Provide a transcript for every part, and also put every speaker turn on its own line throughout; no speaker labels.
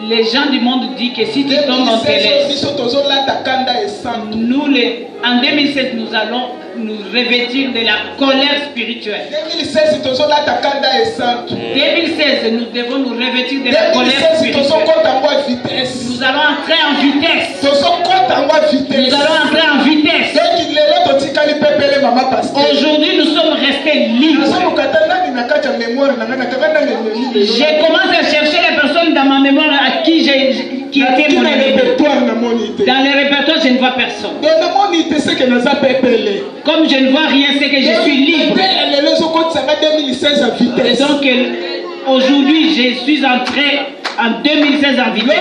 Les gens du monde disent que si tu tombes en télé, nous, en 2007, nous allons nous revêtir de la colère spirituelle. 2016, nous devons nous revêtir de la colère spirituelle. Nous allons entrer en vitesse. Nous allons entrer en vitesse. Aujourd'hui, nous sommes restés libres. J'ai commencé à chercher les personnes dans ma mémoire à qui était mon ennemi. Dans les répertoires, je ne vois personne. Comme je ne vois rien, c'est que je suis libre. Et donc, aujourd'hui, je suis entré en 2016 en vitesse.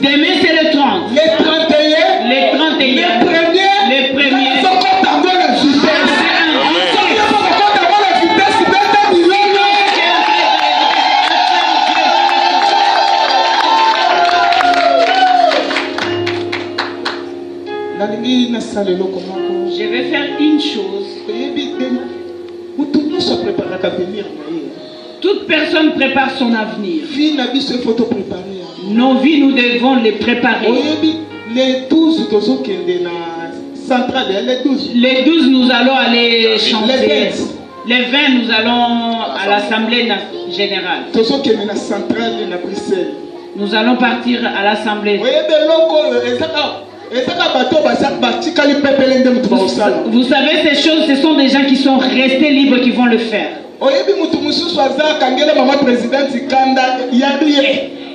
Demain, c'est le 30. Les 31. Les premiers. Je vais faire une chose. Toute personne prépare son avenir. Nos vies, nous devons les préparer.
Les 12,
nous allons aller chanter. Les 20, nous allons à l'Assemblée générale. Nous allons partir à l'Assemblée. Vous savez, ces choses, ce sont des gens qui sont restés libres qui vont le faire.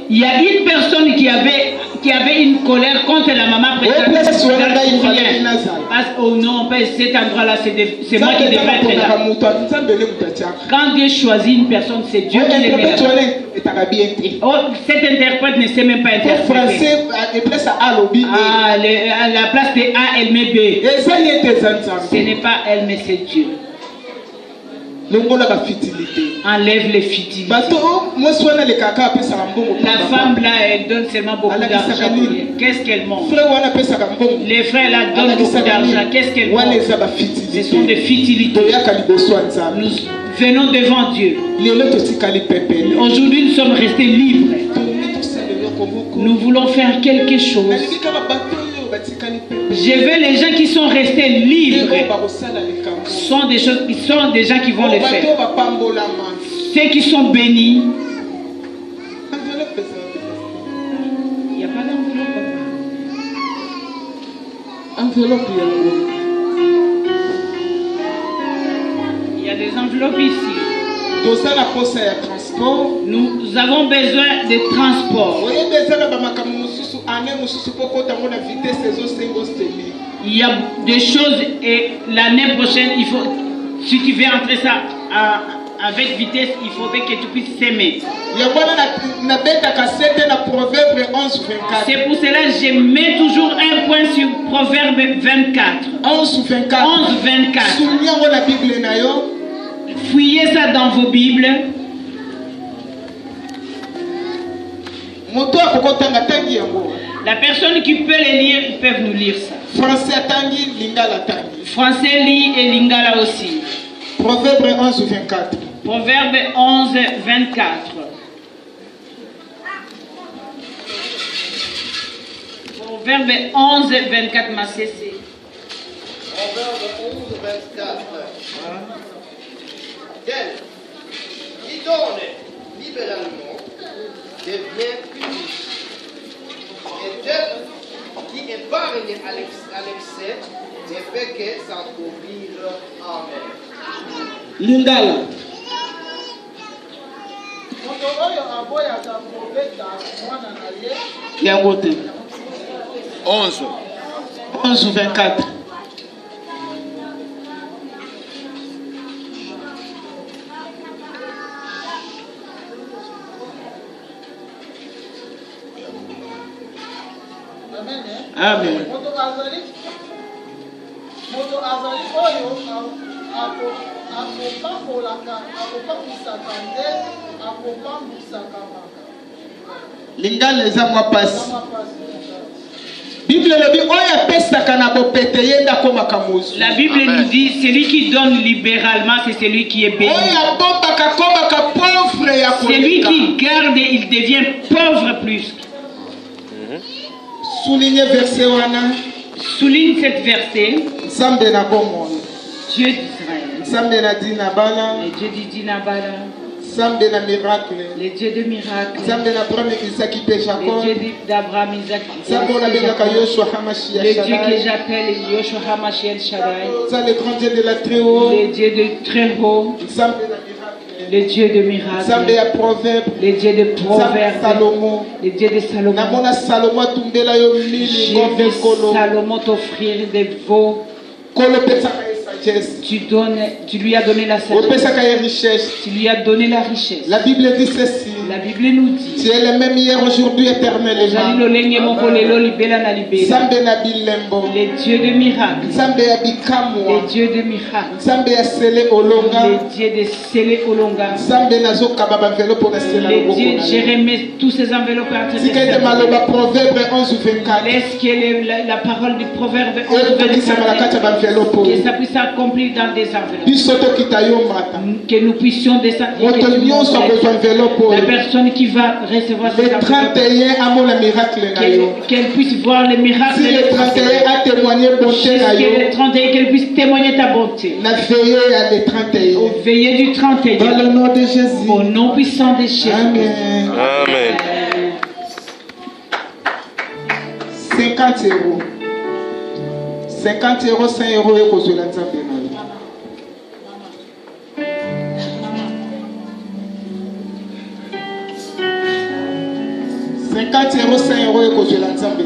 Il y a une personne qui avait une colère contre la maman présidente. Oh non, cet endroit-là, c'est moi qui devrais être là. Quand Dieu choisit une personne, c'est Dieu qui le met là. Oh, cet interprète ne sait même pas interpréter. À la place de A, elle met B. Ce n'est pas elle, mais c'est Dieu. Enlève les futilités. La femme là, elle donne seulement beaucoup d'argent. Qu'est-ce qu'elle montre? Les frères là donnent beaucoup d'argent. Qu'est-ce qu'elle montre? Ce sont des futilités. Nous venons devant Dieu. Aujourd'hui, nous sommes restés libres. Nous voulons faire quelque chose. Je veux les gens qui sont restés libres. Sont des choses qui sont des gens qui vont le faire. Ceux qui sont bénis. Il n'y a pas d'enveloppe. Il y a des enveloppes ici. Nous avons besoin de transport. Il y a des choses et l'année prochaine, il faut, si tu veux entrer ça avec vitesse, il faudrait que tu puisses s'aimer. C'est pour cela que je mets toujours un point sur Proverbe 24. 11-24. Fouillez ça dans vos Bibles. La personne qui peut les lire, ils peuvent nous lire ça. Français lit et Lingala aussi.
Proverbe 11-24.
Proverbe 11-24. Proverbe 11-24, ma cessé.
Proverbe 11-24. Tel qui donne libéralement devient public. Et tel qui épargne à l'excès ne fait que s'encouvrir. Amen.
Lingala. 11-24. Amen. Lingala les amours passent.
La Bible nous dit celui qui donne libéralement, c'est celui qui est béni. Celui qui garde, il devient pauvre plus.
Soulignez verset wana.
Souligne cette verset.
Nzambe na bomoi.
Dieu d'Israël.
Nzambe na dinabala.
Le Dieu du Dinabala.
Nzambe na miracle.
Le Dieu de miracles.
Nzambe na Abraham, Isaac et Jacob.
Le Dieu d'Abraham, Isaac et
Jacob.
Le Dieu que j'appelle Yoshua HaMashiach Shaddai.
Le grand Dieu de la très haut.
Le Dieu de très haut.
Nzambe na miracle.
Le Dieu de miracles.
Nzambe ya proverbe.
Le Dieu de proverbes.
Salomon.
Le Dieu de Salomon.
Namona Salomon tumbela yo mili ngombe kolo.
Salomon t'offrir des veaux.
Kolo pesaka sagesse.
Tu lui as donné la sagesse.
Pesaka richesse.
Tu lui as donné la richesse.
La Bible dit ceci.
La Bible nous dit.
Tu es le même hier, aujourd'hui, éternellement.
Le Dieu de miracles. Le Dieu de miracles. Le Dieu de scellé Olonga. Le Dieu, j'ai remis tous ces enveloppes à laisse que la parole du proverbe 11 que ça puisse s'accomplir dans des enveloppes. Que nous puissions descendre. La personne qui va recevoir
le 31 à la miracle
qu'elle puisse voir le miracle.
Si le 31 a témoigné bonté
le 31 qu'elle puisse témoigner ta bonté.
La veillée à le 31.
Au veillée du 31.
Dans le nom de Jésus.
Au nom puissant de Jésus.
Amen.
Amen.
50 euros. 50 euros, 100 euros et cause de la Nzambe. 50 euros, 100 euros et cause de la Nzambe.